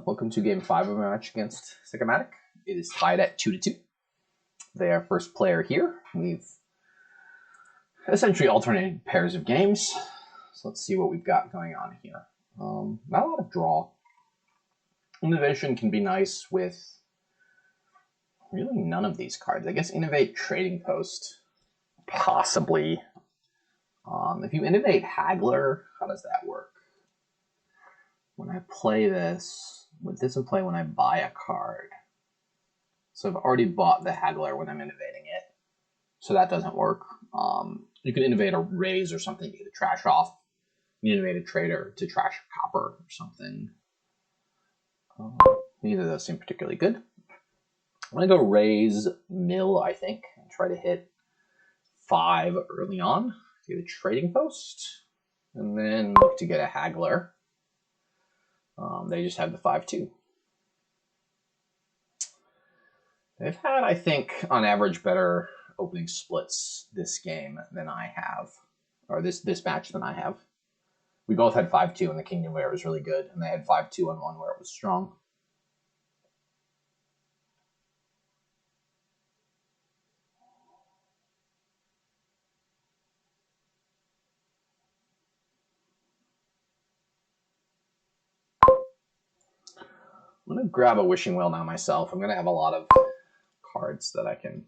up? Welcome to Game 5 of my match against Sicomatic. It is tied at 2-2. They are first player here. We've essentially alternated pairs of games. So let's see what we've got going on here. Not a lot of draw. Innovation can be nice with really none of these cards. I guess Innovate, Trading Post, possibly. If you Innovate Haggler, how does that work? When I play this, it doesn't play when I buy a card. So I've already bought the Haggler when I'm innovating it. So that doesn't work. You can innovate a Raze or something to get the trash off. You innovate a trader to trash a copper or something. Neither of those seem particularly good. I'm going to go Raze Mill, I think, and try to hit 5 early on. Get a Trading Post, and then look to get a Haggler. They just have the 5-2. They've had, I think, on average, better opening splits this game than I have, or this match than I have. We both had 5-2 in the Kingdom where it was really good, and they had 5-2 on one where it was strong. I'm going to grab a Wishing Well now myself. I'm going to have a lot of cards that I can...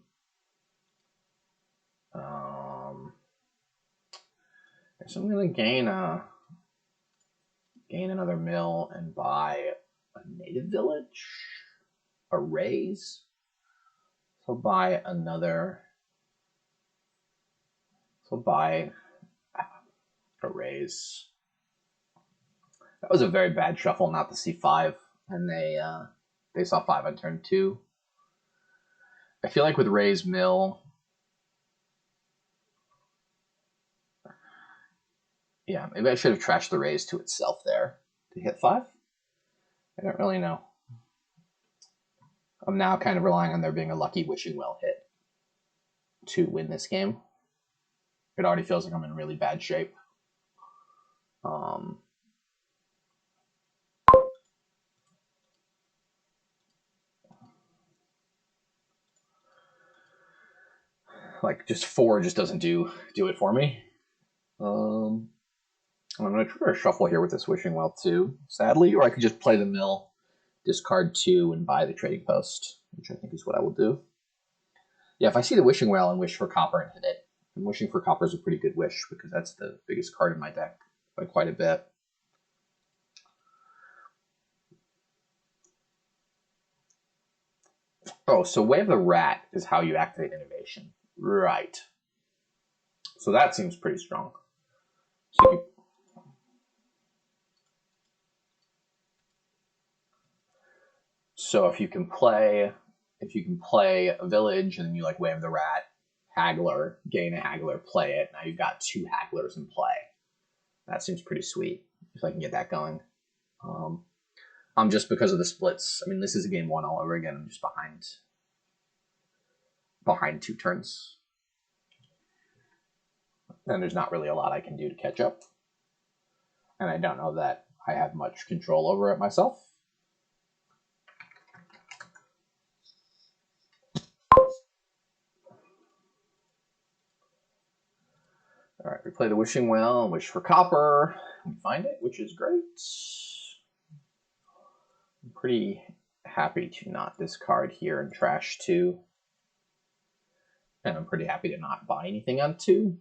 so I'm going to gain another mill and buy a native village, a Raze. So buy another... So buy a Raze. That was a very bad shuffle not to see 5. And they saw 5 on turn 2. I feel like with Raze Mill, yeah, maybe I should have trashed the Raze to itself there to hit 5. I don't really know. I'm now kind of relying on there being a lucky Wishing Well hit to win this game. It already feels like I'm in really bad shape. Like just 4 just doesn't do it for me. I'm going to try to shuffle here with this Wishing Well too, sadly, or I could just play the mill, discard 2, and buy the Trading Post, which I think is what I will do. Yeah, if I see the Wishing Well and wish for copper and hit it, and wishing for copper is a pretty good wish because that's the biggest card in my deck by quite a bit. Oh, so Wave the Rat is how you activate innovation. Right. So that seems pretty strong. So if you can play a village and then you like Wave the Rat, Haggler, gain a Haggler, play it. Now you've got 2 Hagglers in play. That seems pretty sweet if I can get that going. Just because of the splits. I mean, this is a game 1 all over again. I'm just behind 2 turns. And there's not really a lot I can do to catch up. And I don't know that I have much control over it myself. All right, we play the Wishing Well and wish for copper. We find it, which is great. I'm pretty happy to not discard here and trash 2. And I'm pretty happy to not buy anything on 2.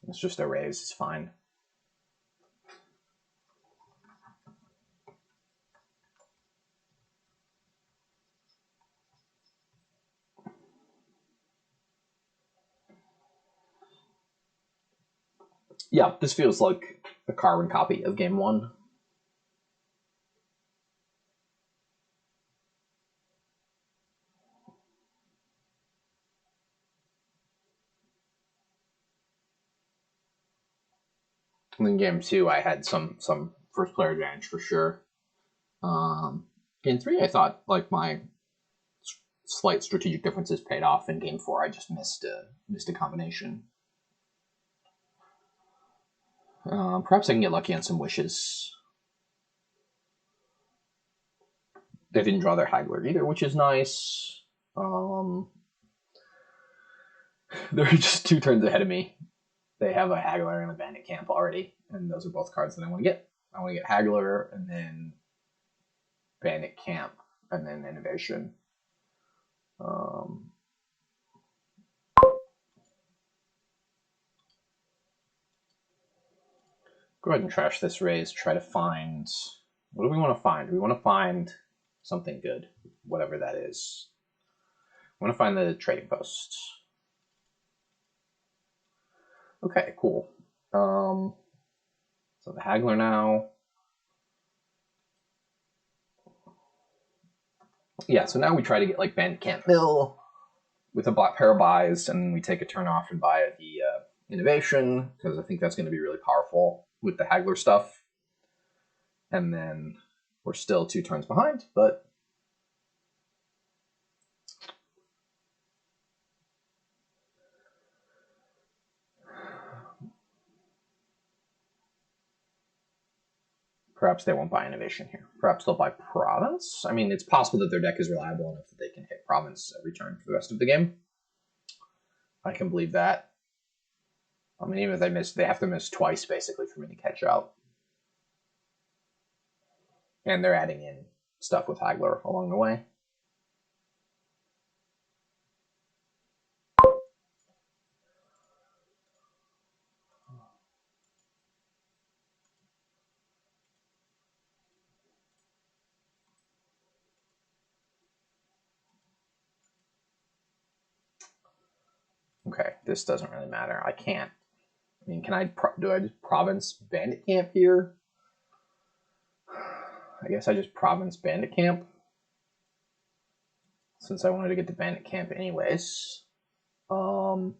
It's just a Raze, it's fine. Yeah, this feels like a carbon copy of game 1. And then game 2, I had some first player advantage for sure. Game 3, I thought like my slight strategic differences paid off. In game 4, I just missed a combination. Perhaps I can get lucky on some wishes. They didn't draw their Haggler either, which is nice. They're just 2 turns ahead of me. They have a Haggler and a Bandit Camp already, and those are both cards that I want to get. I want to get Haggler and then Bandit Camp and then Innovation. Go ahead and trash this Raze. Try to find... What do we want to find? We want to find something good, whatever that is. I want to find the trading post. Okay, cool. So the Haggler now. Yeah, so now we try to get like Bandit Camp Mill with a black pair of buys, and we take a turn off and buy the Innovation, because I think that's going to be really powerful with the Haggler stuff. And then we're still 2 turns behind, but perhaps they won't buy Innovation here. Perhaps they'll buy Province. I mean, it's possible that their deck is reliable enough that they can hit Province every turn for the rest of the game. I can believe that. I mean, even if they miss, they have to miss twice, basically, for me to catch up. And they're adding in stuff with Haggler along the way. Okay, this doesn't really matter. I can't. I mean, can I do I just Province Bandit Camp here? I guess I just Province Bandit Camp, since I wanted to get the Bandit Camp anyways. I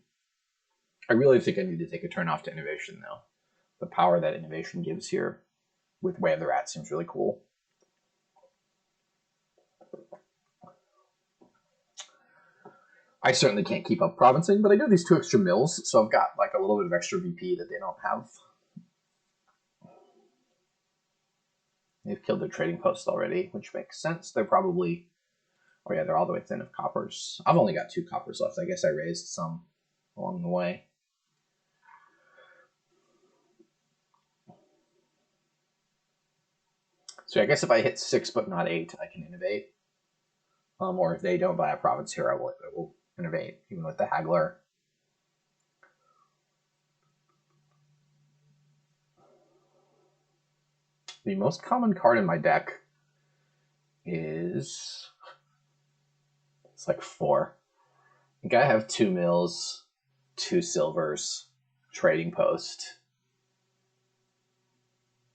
really think I need to take a turn off to Innovation, though. The power that Innovation gives here with Way of the Rat seems really cool. I certainly can't keep up provincing, but I do have these 2 extra mills, so I've got like a little bit of extra VP that they don't have. They've killed their trading post already, which makes sense. They're probably... Oh yeah, they're all the way thin of coppers. I've only got 2 coppers left. I guess I raised some along the way. So I guess if I hit 6 but not 8, I can innovate. Or if they don't buy a province here, I will innovate, even with the Haggler. The most common card in my deck is... It's like 4. I think I have 2 mills, 2 silvers, trading post,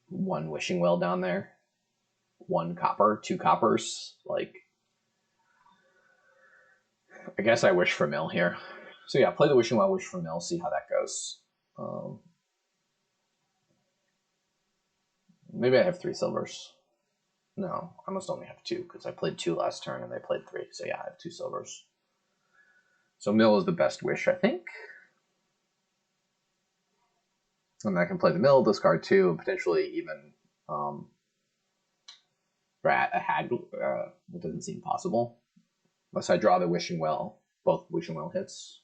1 wishing well down there, 1 copper, 2 coppers. Like, I guess I wish for mill here. So yeah, play the wishing well, wish for mill, see how that goes. Maybe I have 3 silvers. No, I must only have 2 because I played 2 last turn and they played 3. So yeah, I have 2 silvers. So mill is the best wish, I think. And I can play the mill, discard 2, and potentially even rat a Haggler. It doesn't seem possible. Unless I draw the wishing well, both wishing well hits.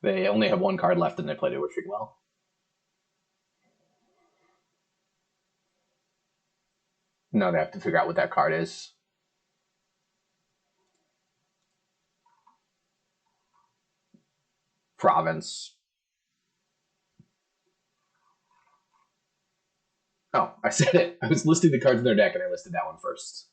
They only have 1 card left and they played a wishing well. No, they have to figure out what that card is. Province. Oh, I said it. I was listing the cards in their deck and I listed that one first.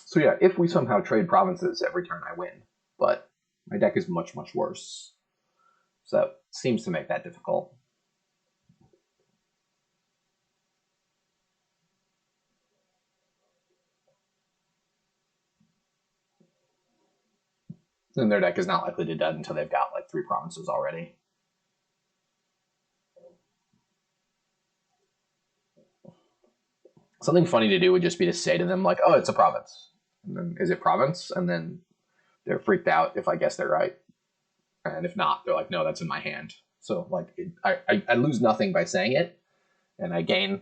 So yeah, if we somehow trade provinces every turn, I win. But my deck is much, much worse. So that seems to make that difficult. then their deck is not likely to dead until they've got like 3 provinces already. Something funny to do would just be to say to them, like, oh, it's a province. And then, is it province? And then they're freaked out if I guess they're right. And if not, they're like, no, that's in my hand. So, like, I lose nothing by saying it, and I gain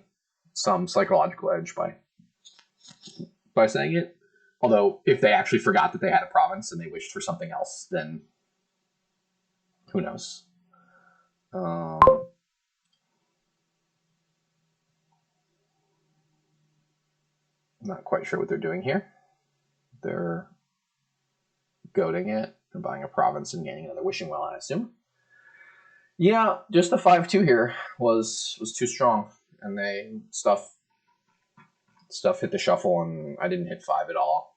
some psychological edge by saying it. Although, if they actually forgot that they had a province and they wished for something else, then who knows? I'm not quite sure what they're doing here. They're goading it. They're buying a province and gaining another wishing well, I assume. Yeah, just the 5-2 here was too strong, and they stuff hit the shuffle, and I didn't hit 5 at all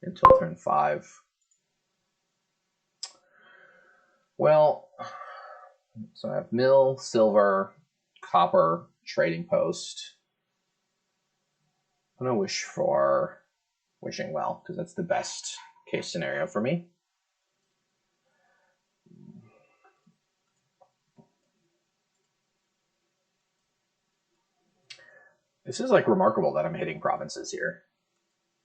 until turn 5. Well, so I have mill, silver, copper, trading post. I'm gonna wish for wishing well because that's the best case scenario for me. This is like remarkable that I'm hitting provinces here.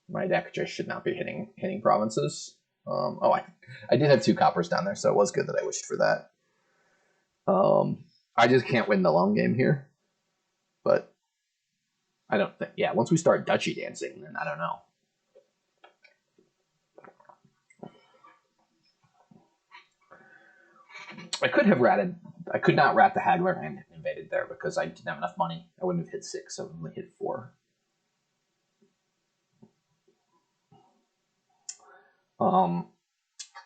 My deck just should not be hitting provinces. I did have 2 coppers down there, so it was good that I wished for that. I just can't win the long game here. But I don't think, yeah, once we start duchy dancing, then I don't know. I could not rat the Haggler and invaded there because I didn't have enough money. I wouldn't have hit 6, I would only hit 4.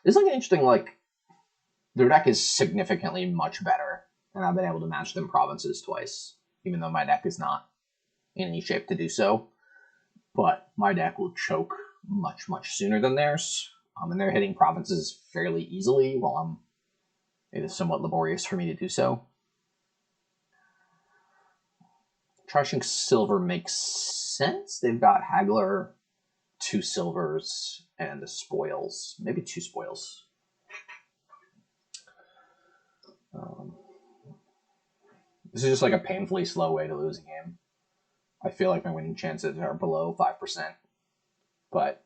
It's like an interesting, like, their deck is significantly much better, and I've been able to match them provinces twice, even though my deck is not in any shape to do so. But my deck will choke much, much sooner than theirs, and they're hitting provinces fairly easily, while it is somewhat laborious for me to do so. Trashing silver makes sense. They've got Haggler, 2 silvers, and the spoils. Maybe 2 spoils. This is just like a painfully slow way to lose a game. I feel like my winning chances are below 5%, but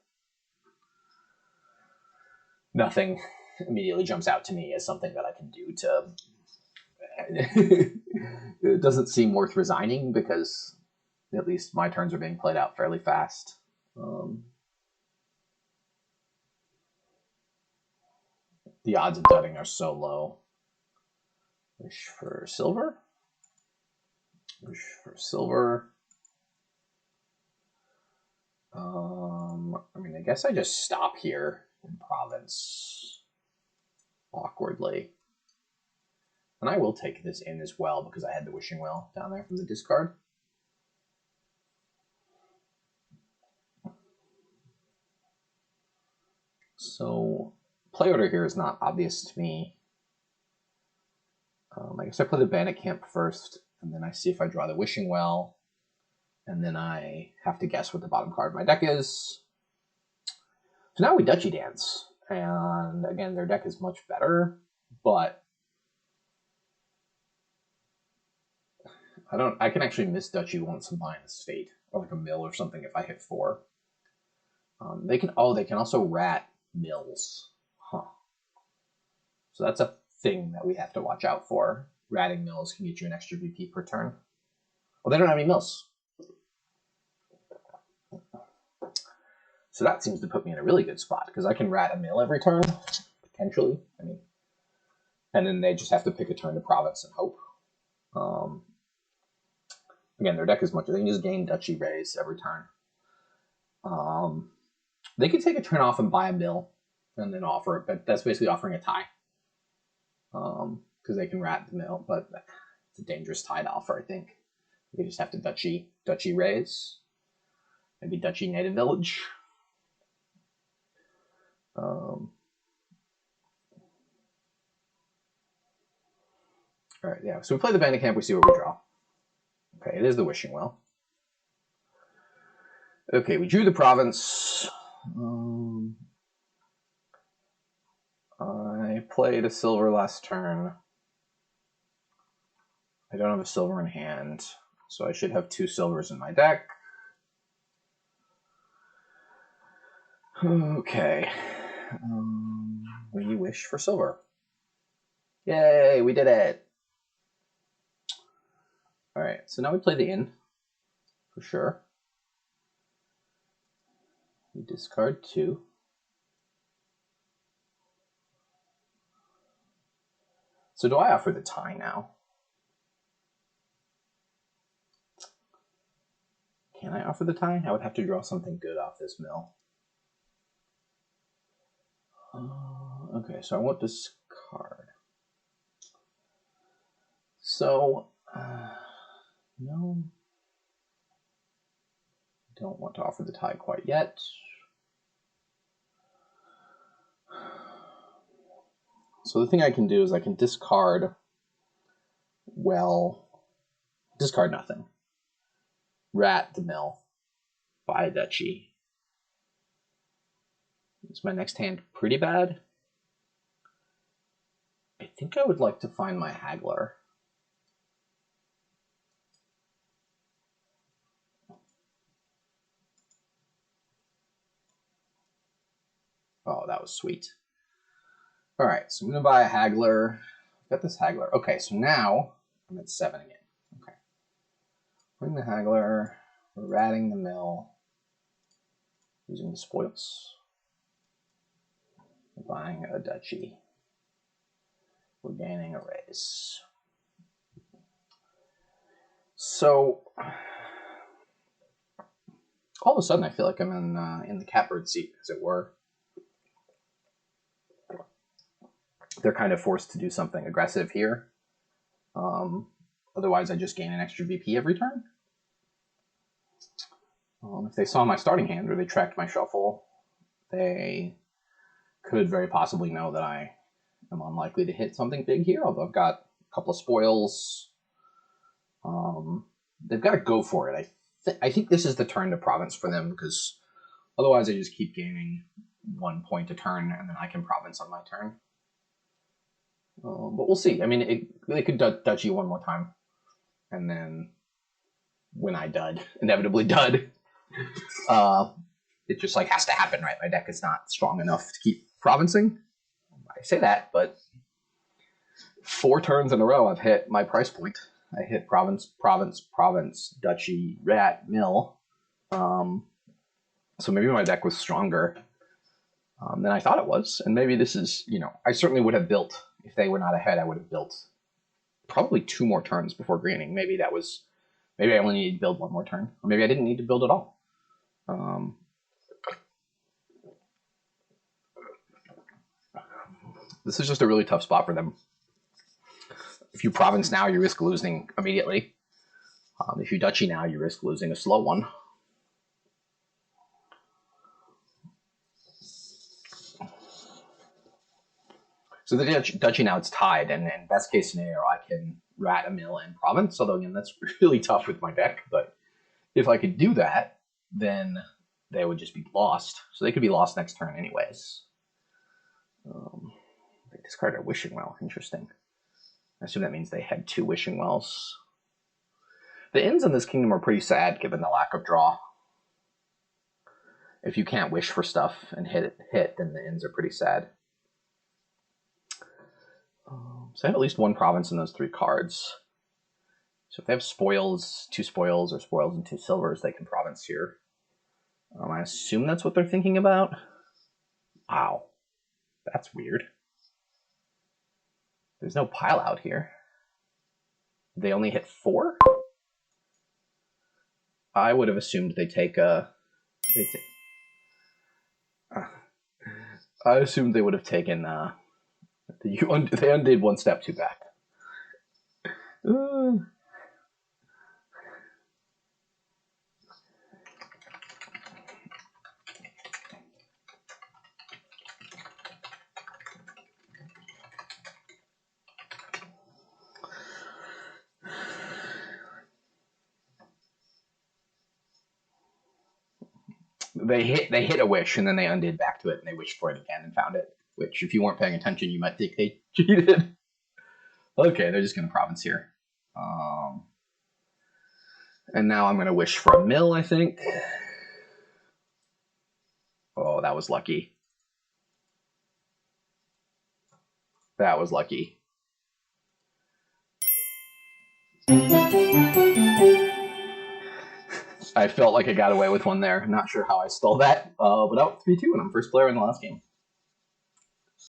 nothing immediately jumps out to me as something that I can do to... It doesn't seem worth resigning because at least my turns are being played out fairly fast. The odds of dudding are so low. Wish for silver. Wish for silver. I mean, I guess I just stop here in province awkwardly. And I will take this in as well because I had the wishing well down there from the discard. So play order here is not obvious to me. I guess I play the Bandit camp first, and then I see if I draw the wishing well, and then I have to guess what the bottom card of my deck is. So now we duchy dance, and again, their deck is much better, but I can actually miss duchy once I'm buying a state, or like a mill or something if I hit 4. They can also rat mills. Huh. So that's a thing that we have to watch out for. Ratting mills can get you an extra VP per turn. Well, they don't have any mills. So that seems to put me in a really good spot because I can rat a mill every turn, potentially. I mean, and then they just have to pick a turn to province and hope. Again, their deck is much. They can just gain duchy Raze every turn. They could take a turn off and buy a mill and then offer it, but that's basically offering a tie. Because they can rat the mill, but it's a dangerous tie to offer, I think. We just have to duchy Raze. Maybe duchy native village. All right, yeah. So we play the Bandit camp. We see what we draw. Okay, it is the wishing well. Okay, we drew the province. played a silver last turn. I don't have a silver in hand, so I should have 2 silvers in my deck. Okay. We wish for silver. Yay, we did it. All right, so now we play the inn, for sure. We discard 2. So do I offer the tie now? Can I offer the tie? I would have to draw something good off this mill. Okay, so I want this card. So, no. Don't want to offer the tie quite yet. So the thing I can do is I can discard, well, discard nothing. Rat the mill, buy a duchy. Is my next hand pretty bad? I think I would like to find my Haggler. Oh, that was sweet. All right, so I'm going to buy a Haggler. I've got this Haggler. Okay, so now I'm at 7 again. Okay. Bring the Haggler. We're ratting the mill. Using the spoils. We're buying a duchy. We're gaining a raise. So, all of a sudden I feel like I'm in the catbird seat, as it were. They're kind of forced to do something aggressive here. Otherwise, I just gain an extra VP every turn. If they saw my starting hand or they tracked my shuffle, they could very possibly know that I am unlikely to hit something big here, although I've got a couple of spoils. They've got to go for it. I think this is the turn to province for them, because otherwise I just keep gaining 1 point a turn, and then I can province on my turn. But we'll see. I mean, they could duchy one more time, and then when I inevitably dud, it just like has to happen, right? My deck is not strong enough to keep provincing. I say that, but 4 turns in a row I've hit my price point. I hit province, province, province, duchy, rat, mill. So maybe my deck was stronger than I thought it was. And maybe this is, I certainly would have built, if they were not ahead, I would have built probably 2 more turns before greening. Maybe I only needed to build 1 more turn. Or maybe I didn't need to build at all. This is just a really tough spot for them. If you province now, you risk losing immediately. If you duchy now, you risk losing a slow one. So the duchy now, it's tied, and in best case scenario, I can rat a mill and province, although again, that's really tough with my deck, but if I could do that, then they would just be lost. So they could be lost next turn anyways. They discarded a wishing well. Interesting. I assume that means they had 2 wishing wells. The inns in this kingdom are pretty sad given the lack of draw. If you can't wish for stuff and hit, then the inns are pretty sad. So I have at least 1 province in those 3 cards. So if they have spoils, 2 spoils, or spoils and 2 silvers, they can province here. I assume that's what they're thinking about. Wow, that's weird. There's no pile out here. They only hit 4? I would have assumed they take a... I assumed they would have taken... they undid 1 step too back. They hit a wish, and then they undid back to it, and they wished for it again and found it, which if you weren't paying attention, you might think they cheated. Okay, they're just going to province here. And now I'm going to wish for a mill, I think. Oh, that was lucky. That was lucky. I felt like I got away with one there. I'm not sure how I stole that, but out 3-2, and I'm first player in the last game.